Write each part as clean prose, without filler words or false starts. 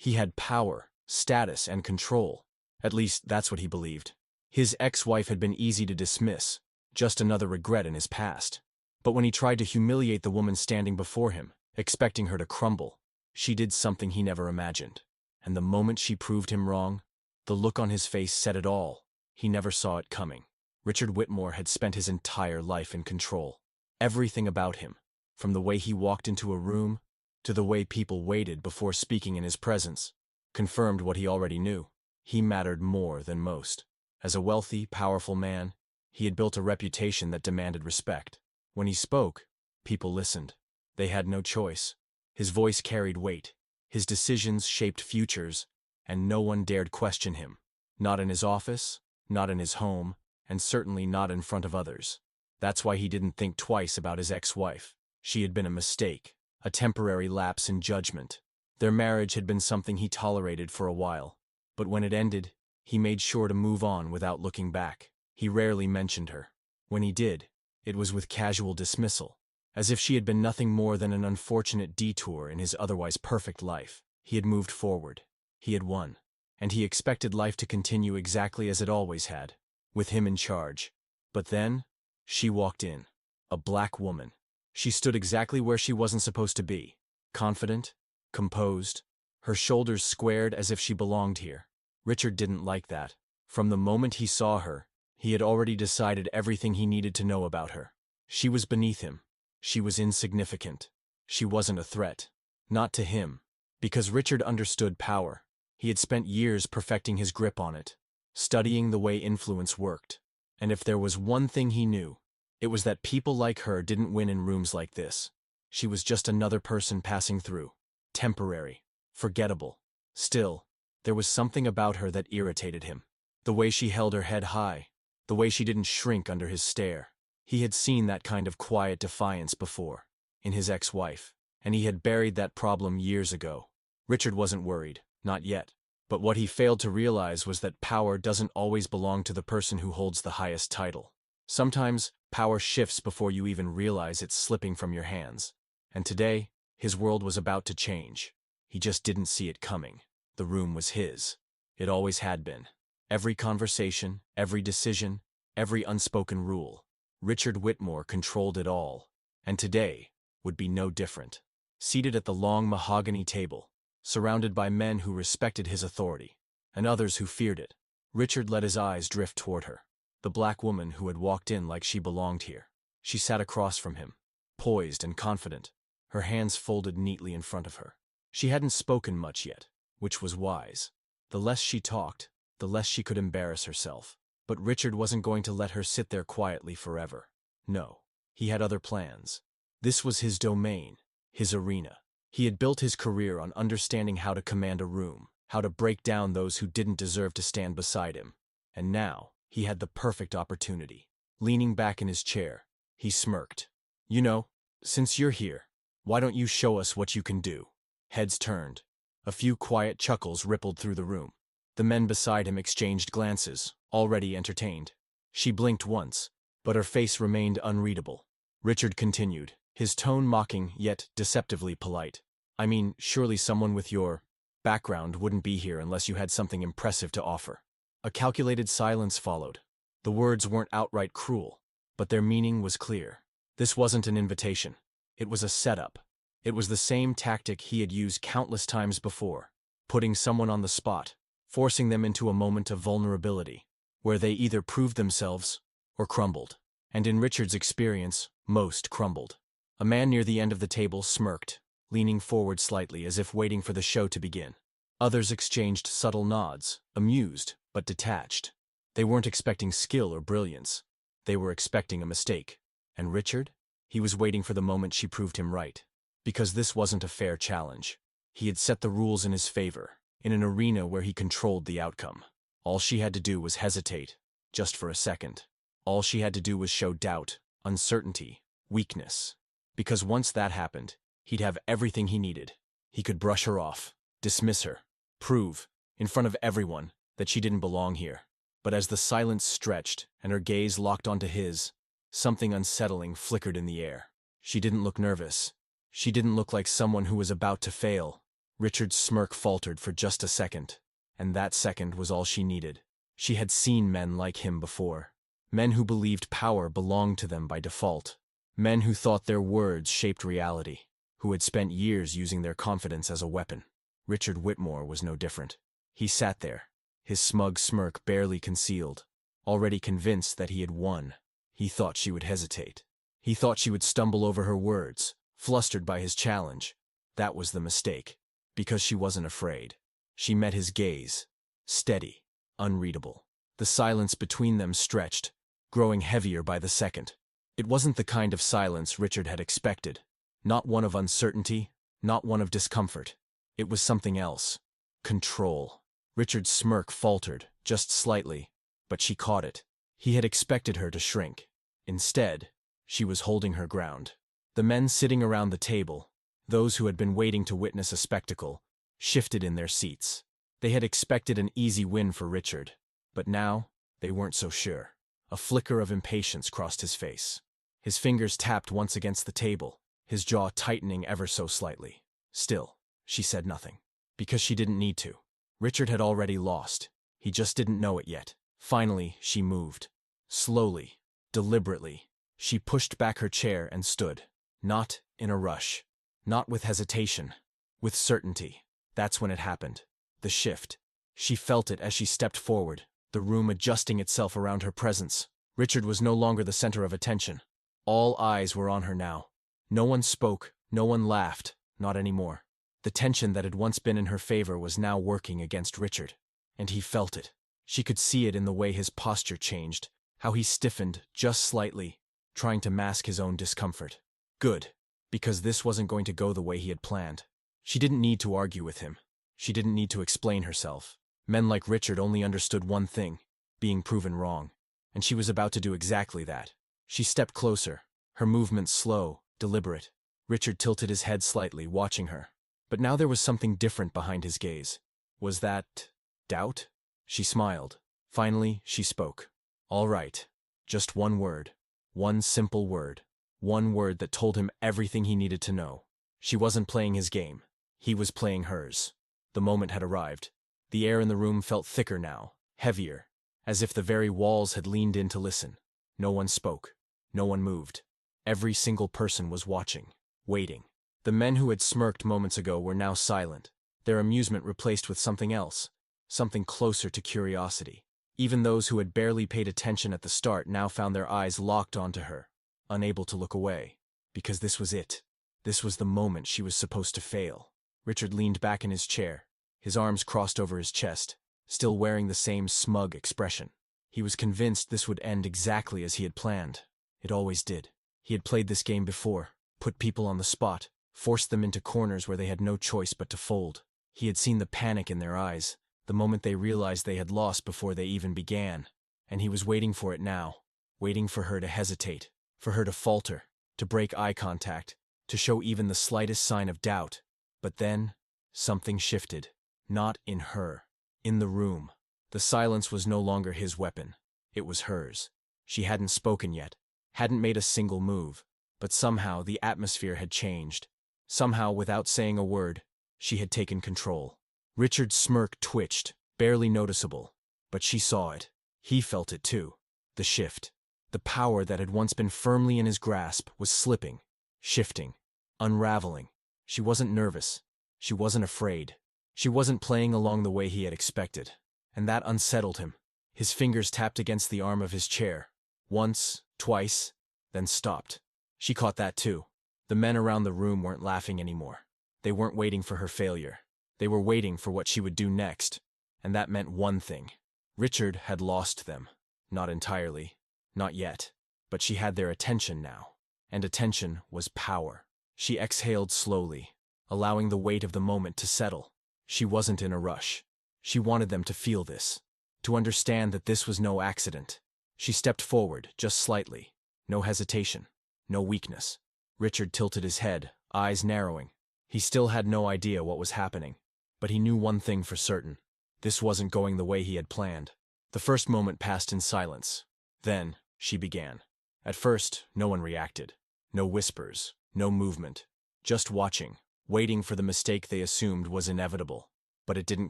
He had power, status, and control. At least, that's what he believed. His ex-wife had been easy to dismiss, just another regret in his past. But when he tried to humiliate the woman standing before him, expecting her to crumble, she did something he never imagined. And the moment she proved him wrong, the look on his face said it all. He never saw it coming. Richard Whitmore had spent his entire life in control. Everything about him, from the way he walked into a room to the way people waited before speaking in his presence, confirmed what he already knew. He mattered more than most. As a wealthy, powerful man, he had built a reputation that demanded respect. When he spoke, people listened. They had no choice. His voice carried weight. His decisions shaped futures, and no one dared question him. Not in his office, not in his home, and certainly not in front of others. That's why he didn't think twice about his ex-wife. She had been a mistake, a temporary lapse in judgment. Their marriage had been something he tolerated for a while, but when it ended, he made sure to move on without looking back. He rarely mentioned her. When he did, it was with casual dismissal, as if she had been nothing more than an unfortunate detour in his otherwise perfect life. He had moved forward. He had won. And he expected life to continue exactly as it always had, with him in charge. But then, she walked in. A black woman. She stood exactly where she wasn't supposed to be. Confident, composed, her shoulders squared as if she belonged here. Richard didn't like that. From the moment he saw her, he had already decided everything he needed to know about her. She was beneath him. She was insignificant. She wasn't a threat. Not to him. Because Richard understood power. He had spent years perfecting his grip on it, studying the way influence worked. And if there was one thing he knew, it was that people like her didn't win in rooms like this. She was just another person passing through. Temporary. Forgettable. Still, there was something about her that irritated him. The way she held her head high. The way she didn't shrink under his stare. He had seen that kind of quiet defiance before, in his ex-wife, and he had buried that problem years ago. Richard wasn't worried, not yet. But what he failed to realize was that power doesn't always belong to the person who holds the highest title. Sometimes, power shifts before you even realize it's slipping from your hands. And today, his world was about to change. He just didn't see it coming. The room was his. It always had been. Every conversation, every decision, every unspoken rule. Richard Whitmore controlled it all. And today would be no different. Seated at the long mahogany table, surrounded by men who respected his authority, and others who feared it, Richard let his eyes drift toward her. The black woman who had walked in like she belonged here. She sat across from him, poised and confident, her hands folded neatly in front of her. She hadn't spoken much yet, which was wise. The less she talked, the less she could embarrass herself. But Richard wasn't going to let her sit there quietly forever. No, he had other plans. This was his domain, his arena. He had built his career on understanding how to command a room, how to break down those who didn't deserve to stand beside him. And now, he had the perfect opportunity. Leaning back in his chair, he smirked. "You know, since you're here, why don't you show us what you can do?" Heads turned. A few quiet chuckles rippled through the room. The men beside him exchanged glances, already entertained. She blinked once, but her face remained unreadable. Richard continued, his tone mocking yet deceptively polite. "I mean, surely someone with your background wouldn't be here unless you had something impressive to offer." A calculated silence followed. The words weren't outright cruel, but their meaning was clear. This wasn't an invitation. It was a setup. It was the same tactic he had used countless times before, putting someone on the spot, forcing them into a moment of vulnerability, where they either proved themselves or crumbled. And in Richard's experience, most crumbled. A man near the end of the table smirked, leaning forward slightly as if waiting for the show to begin. Others exchanged subtle nods, amused but detached. They weren't expecting skill or brilliance. They were expecting a mistake. And Richard? He was waiting for the moment she proved him right. Because this wasn't a fair challenge. He had set the rules in his favor, in an arena where he controlled the outcome. All she had to do was hesitate, just for a second. All she had to do was show doubt, uncertainty, weakness. Because once that happened, he'd have everything he needed. He could brush her off, dismiss her, prove, in front of everyone, that she didn't belong here. But as the silence stretched and her gaze locked onto his, something unsettling flickered in the air. She didn't look nervous. She didn't look like someone who was about to fail. Richard's smirk faltered for just a second, and that second was all she needed. She had seen men like him before. Men who believed power belonged to them by default. Men who thought their words shaped reality, who had spent years using their confidence as a weapon. Richard Whitmore was no different. He sat there, his smug smirk barely concealed, already convinced that he had won. He thought she would hesitate. He thought she would stumble over her words, flustered by his challenge. That was the mistake, because she wasn't afraid. She met his gaze, steady, unreadable. The silence between them stretched, growing heavier by the second. It wasn't the kind of silence Richard had expected. Not one of uncertainty, not one of discomfort. It was something else. Control. Richard's smirk faltered, just slightly, but she caught it. He had expected her to shrink. Instead, she was holding her ground. The men sitting around the table, those who had been waiting to witness a spectacle, shifted in their seats. They had expected an easy win for Richard, but now they weren't so sure. A flicker of impatience crossed his face. His fingers tapped once against the table, his jaw tightening ever so slightly. Still, she said nothing, because she didn't need to. Richard had already lost. He just didn't know it yet. Finally, she moved. Slowly, deliberately, she pushed back her chair and stood. Not in a rush. Not with hesitation. With certainty. That's when it happened. The shift. She felt it as she stepped forward, the room adjusting itself around her presence. Richard was no longer the center of attention. All eyes were on her now. No one spoke, no one laughed, not anymore. The tension that had once been in her favor was now working against Richard. And he felt it. She could see it in the way his posture changed, how he stiffened, just slightly, trying to mask his own discomfort. Good, because this wasn't going to go the way he had planned. She didn't need to argue with him. She didn't need to explain herself. Men like Richard only understood one thing, being proven wrong. And she was about to do exactly that. She stepped closer, her movements slow, deliberate. Richard tilted his head slightly, watching her. But now there was something different behind his gaze. Was that doubt? She smiled. Finally, she spoke. All right. Just one word. One simple word. One word that told him everything he needed to know. She wasn't playing his game. He was playing hers. The moment had arrived. The air in the room felt thicker now, heavier, as if the very walls had leaned in to listen. No one spoke. No one moved. Every single person was watching, waiting. The men who had smirked moments ago were now silent, their amusement replaced with something else, something closer to curiosity. Even those who had barely paid attention at the start now found their eyes locked onto her, unable to look away. Because this was it. This was the moment she was supposed to fail. Richard leaned back in his chair, his arms crossed over his chest, still wearing the same smug expression. He was convinced this would end exactly as he had planned. It always did. He had played this game before, put people on the spot, forced them into corners where they had no choice but to fold. He had seen the panic in their eyes, the moment they realized they had lost before they even began. And he was waiting for it now, waiting for her to hesitate, for her to falter, to break eye contact, to show even the slightest sign of doubt. But then, something shifted. Not in her. In the room. The silence was no longer his weapon. It was hers. She hadn't spoken yet, hadn't made a single move, but somehow the atmosphere had changed. Somehow, without saying a word, she had taken control. Richard's smirk twitched, barely noticeable, but she saw it. He felt it too. The shift. The power that had once been firmly in his grasp was slipping, shifting, unraveling. She wasn't nervous. She wasn't afraid. She wasn't playing along the way he had expected. And that unsettled him. His fingers tapped against the arm of his chair. Once, twice, then stopped. She caught that too. The men around the room weren't laughing anymore. They weren't waiting for her failure. They were waiting for what she would do next. And that meant one thing. Richard had lost them. Not entirely. Not yet. But she had their attention now. And attention was power. She exhaled slowly, allowing the weight of the moment to settle. She wasn't in a rush. She wanted them to feel this, to understand that this was no accident. She stepped forward, just slightly. No hesitation. No weakness. Richard tilted his head, eyes narrowing. He still had no idea what was happening. But he knew one thing for certain. This wasn't going the way he had planned. The first moment passed in silence. Then, she began. At first, no one reacted. No whispers. No movement. Just watching. waiting for the mistake they assumed was inevitable. But it didn't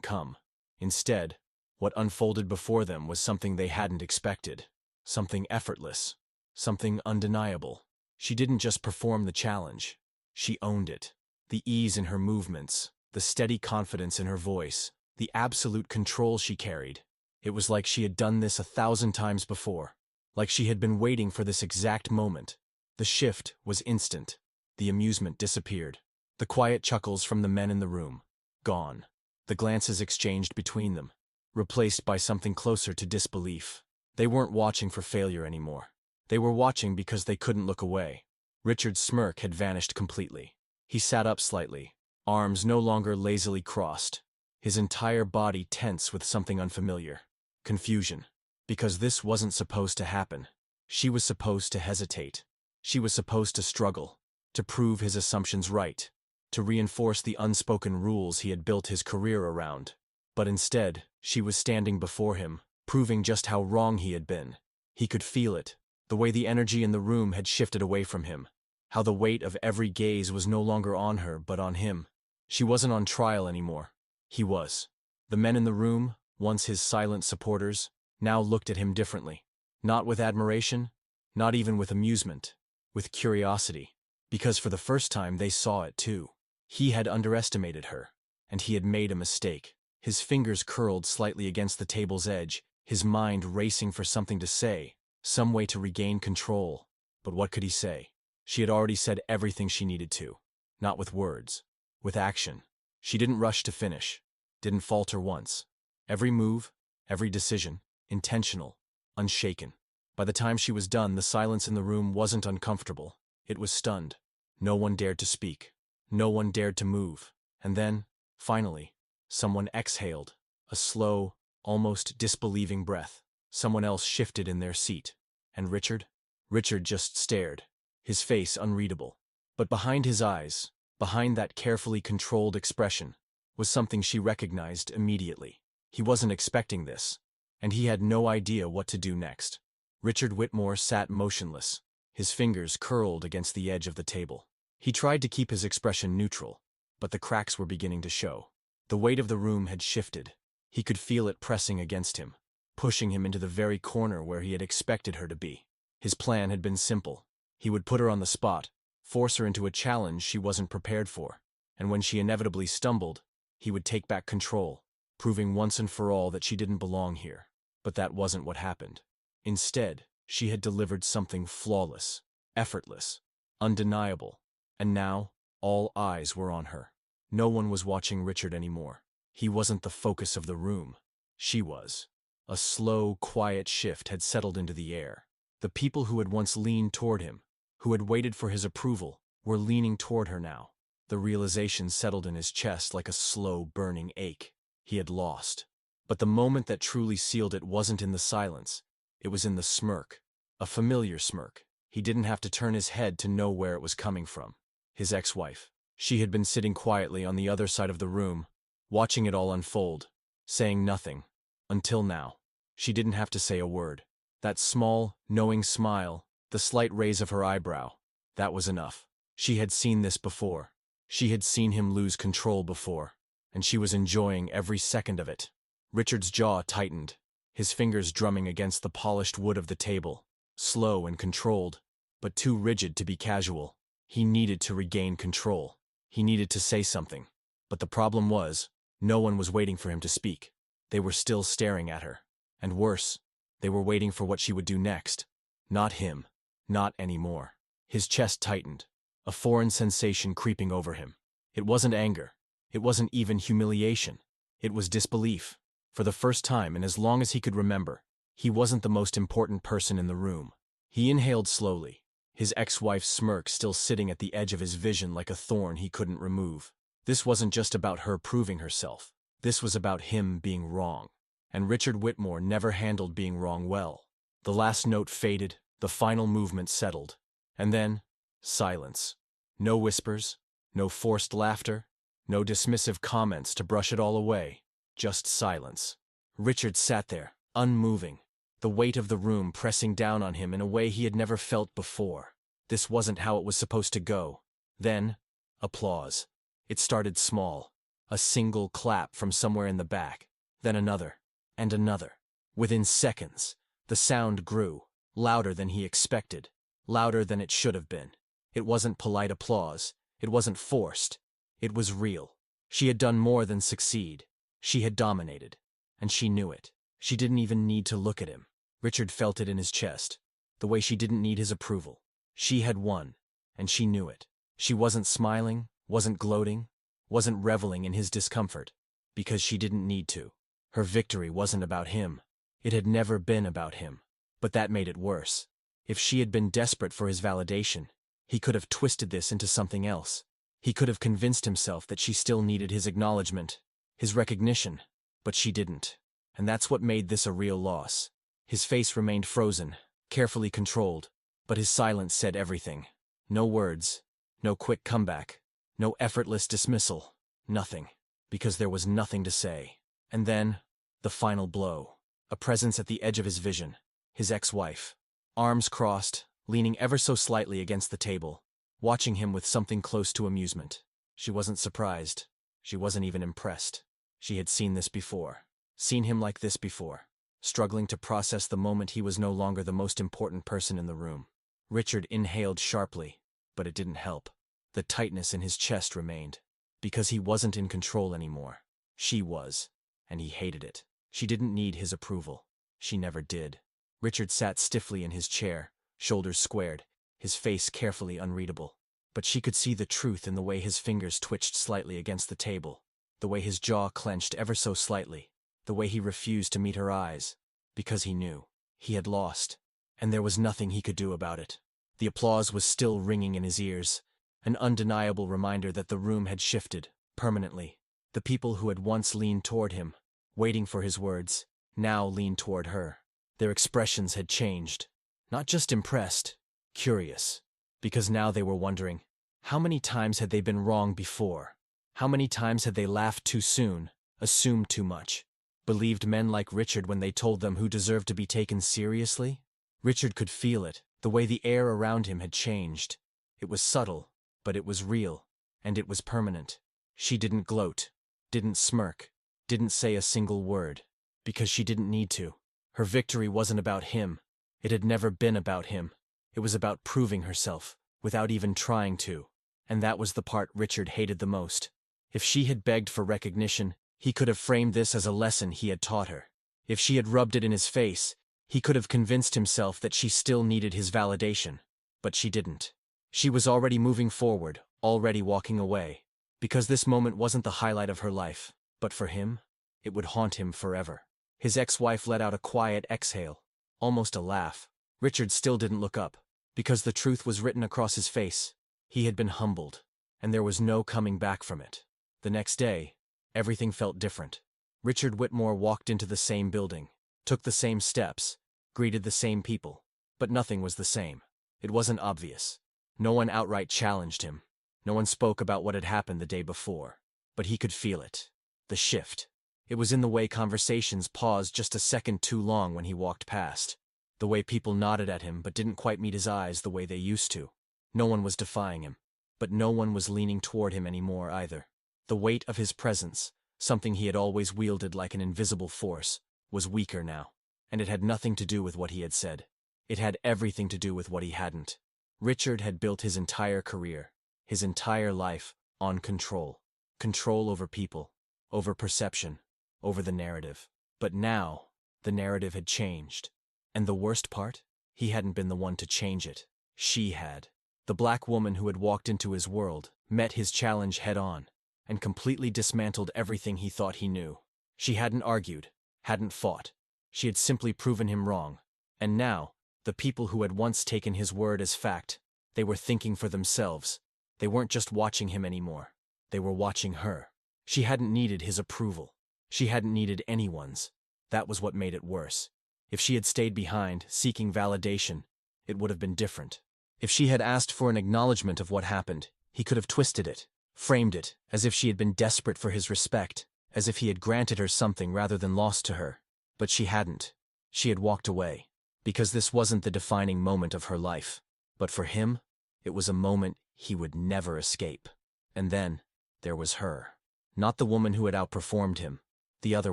come. Instead, what unfolded before them was something they hadn't expected. Something effortless. Something undeniable. She didn't just perform the challenge. She owned it. The ease in her movements, the steady confidence in her voice, the absolute control she carried. It was like she had done this 1,000 times before. Like she had been waiting for this exact moment. The shift was instant. The amusement disappeared. The quiet chuckles from the men in the room. Gone. The glances exchanged between them. Replaced by something closer to disbelief. They weren't watching for failure anymore. They were watching because they couldn't look away. Richard's smirk had vanished completely. He sat up slightly, arms no longer lazily crossed. His entire body tense with something unfamiliar. Confusion. Because this wasn't supposed to happen. She was supposed to hesitate. She was supposed to struggle. To prove his assumptions right. To reinforce the unspoken rules he had built his career around. But instead, she was standing before him, proving just how wrong he had been. He could feel it, the way the energy in the room had shifted away from him. How the weight of every gaze was no longer on her, but on him. She wasn't on trial anymore. He was. The men in the room, once his silent supporters, now looked at him differently. Not with admiration, not even with amusement, with curiosity. Because for the first time they saw it too. He had underestimated her, and he had made a mistake. His fingers curled slightly against the table's edge, his mind racing for something to say, some way to regain control. But what could he say? She had already said everything she needed to. Not with words. With action. She didn't rush to finish. Didn't falter once. Every move, every decision, intentional, unshaken. By the time she was done, the silence in the room wasn't uncomfortable. It was stunned. No one dared to speak. No one dared to move. And then, finally, someone exhaled. A slow, almost disbelieving breath. Someone else shifted in their seat. And Richard? Richard just stared. His face unreadable. But behind his eyes, behind that carefully controlled expression, was something she recognized immediately. He wasn't expecting this, and he had no idea what to do next. Richard Whitmore sat motionless, his fingers curled against the edge of the table. He tried to keep his expression neutral, but the cracks were beginning to show. The weight of the room had shifted. He could feel it pressing against him, pushing him into the very corner where he had expected her to be. His plan had been simple. He would put her on the spot, force her into a challenge she wasn't prepared for, and when she inevitably stumbled, he would take back control, proving once and for all that she didn't belong here. But that wasn't what happened. Instead, she had delivered something flawless, effortless, undeniable, and now, all eyes were on her. No one was watching Richard anymore. He wasn't the focus of the room. She was. A slow, quiet shift had settled into the air. The people who had once leaned toward him, who had waited for his approval, were leaning toward her now. The realization settled in his chest like a slow, burning ache. He had lost. But the moment that truly sealed it wasn't in the silence. It was in the smirk. A familiar smirk. He didn't have to turn his head to know where it was coming from. His ex-wife. She had been sitting quietly on the other side of the room, watching it all unfold, saying nothing. Until now. She didn't have to say a word. That small, knowing smile, the slight raise of her eyebrow, that was enough. She had seen this before. She had seen him lose control before, and she was enjoying every second of it. Richard's jaw tightened, his fingers drumming against the polished wood of the table, slow and controlled, but too rigid to be casual. He needed to regain control. He needed to say something. But the problem was, no one was waiting for him to speak. They were still staring at her. And worse, they were waiting for what she would do next. Not him. Not anymore. His chest tightened, a foreign sensation creeping over him. It wasn't anger. It wasn't even humiliation. It was disbelief. For the first time in as long as he could remember, he wasn't the most important person in the room. He inhaled slowly, his ex-wife's smirk still sitting at the edge of his vision like a thorn he couldn't remove. This wasn't just about her proving herself. This was about him being wrong. And Richard Whitmore never handled being wrong well. The last note faded, the final movement settled. And then, silence. No whispers, no forced laughter, no dismissive comments to brush it all away. Just silence. Richard sat there, unmoving, the weight of the room pressing down on him in a way he had never felt before. This wasn't how it was supposed to go. Then, applause. It started small. A single clap from somewhere in the back, then another, and another. Within seconds, the sound grew, louder than he expected, louder than it should have been. It wasn't polite applause, it wasn't forced, it was real. She had done more than succeed. She had dominated, and she knew it. She didn't even need to look at him. Richard felt it in his chest, the way she didn't need his approval. She had won, and she knew it. She wasn't smiling, wasn't gloating, wasn't reveling in his discomfort, because she didn't need to. Her victory wasn't about him. It had never been about him. But that made it worse. If she had been desperate for his validation, he could have twisted this into something else. He could have convinced himself that she still needed his acknowledgement, his recognition, but she didn't. And that's what made this a real loss. His face remained frozen, carefully controlled, but his silence said everything. No words, no quick comeback, no effortless dismissal, nothing, because there was nothing to say. And then, the final blow. A presence at the edge of his vision, his ex-wife. Arms crossed, leaning ever so slightly against the table, watching him with something close to amusement. She wasn't surprised. She wasn't even impressed. She had seen this before. Seen him like this before, struggling to process the moment he was no longer the most important person in the room. Richard inhaled sharply, but it didn't help. The tightness in his chest remained, because he wasn't in control anymore. She was, and he hated it. She didn't need his approval. She never did. Richard sat stiffly in his chair, shoulders squared, his face carefully unreadable. But she could see the truth in the way his fingers twitched slightly against the table, the way his jaw clenched ever so slightly, the way he refused to meet her eyes, because he knew. He had lost, and there was nothing he could do about it. The applause was still ringing in his ears, an undeniable reminder that the room had shifted, permanently. The people who had once leaned toward him, waiting for his words, now leaned toward her. Their expressions had changed. Not just impressed, curious. Because now they were wondering, how many times had they been wrong before? How many times had they laughed too soon, assumed too much, believed men like Richard when they told them who deserved to be taken seriously? Richard could feel it, the way the air around him had changed. It was subtle, but it was real, and it was permanent. She didn't gloat, didn't smirk, didn't say a single word, because she didn't need to. Her victory wasn't about him. It had never been about him. It was about proving herself, without even trying to. And that was the part Richard hated the most. If she had begged for recognition, he could have framed this as a lesson he had taught her. If she had rubbed it in his face, he could have convinced himself that she still needed his validation. But she didn't. She was already moving forward, already walking away. Because this moment wasn't the highlight of her life. But for him, it would haunt him forever. His ex-wife let out a quiet exhale, almost a laugh. Richard still didn't look up, because the truth was written across his face. He had been humbled, and there was no coming back from it. The next day, everything felt different. Richard Whitmore walked into the same building, took the same steps, greeted the same people, but nothing was the same. It wasn't obvious. No one outright challenged him. No one spoke about what had happened the day before. But he could feel it. The shift. It was in the way conversations paused just a second too long when he walked past. The way people nodded at him but didn't quite meet his eyes the way they used to. No one was defying him, but no one was leaning toward him anymore either. The weight of his presence, something he had always wielded like an invisible force, was weaker now. And it had nothing to do with what he had said. It had everything to do with what he hadn't. Richard had built his entire career, his entire life, on control. Control over people, over perception, over the narrative. But now, the narrative had changed. And the worst part? He hadn't been the one to change it. She had. The black woman who had walked into his world, met his challenge head-on, and completely dismantled everything he thought he knew. She hadn't argued, hadn't fought. She had simply proven him wrong. And now, the people who had once taken his word as fact, they were thinking for themselves. They weren't just watching him anymore. They were watching her. She hadn't needed his approval. She hadn't needed anyone's. That was what made it worse. If she had stayed behind, seeking validation, it would have been different. If she had asked for an acknowledgement of what happened, he could have twisted it, framed it, as if she had been desperate for his respect, as if he had granted her something rather than lost to her. But she hadn't. She had walked away. Because this wasn't the defining moment of her life. But for him, it was a moment he would never escape. And then, There was her. Not the woman who had outperformed him. The other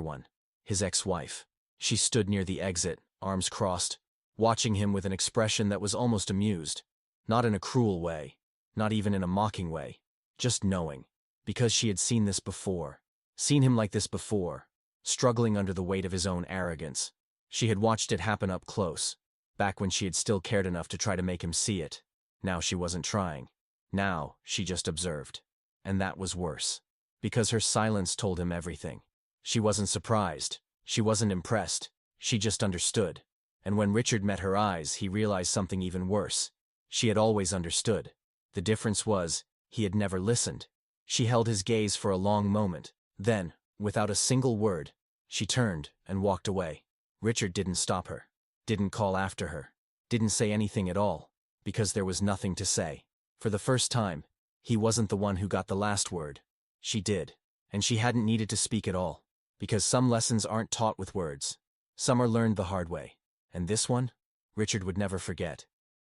one. His ex-wife. She stood near the exit, arms crossed, watching him with an expression that was almost amused. Not in a cruel way. Not even in a mocking way. Just knowing. Because she had seen this before. Seen him like this before. Struggling under the weight of his own arrogance. She had watched it happen up close. Back when she had still cared enough to try to make him see it. Now she wasn't trying. Now she just observed. And that was worse. Because her silence told him everything. She wasn't surprised. She wasn't impressed. She just understood. And when Richard met her eyes, he realized something even worse. She had always understood. The difference was, he had never listened. She held his gaze for a long moment. Then, without a single word, she turned and walked away. Richard didn't stop her. Didn't call after her. Didn't say anything at all. Because there was nothing to say. For the first time, he wasn't the one who got the last word. She did. And she hadn't needed to speak at all. Because some lessons aren't taught with words. Some are learned the hard way. And this one, Richard would never forget.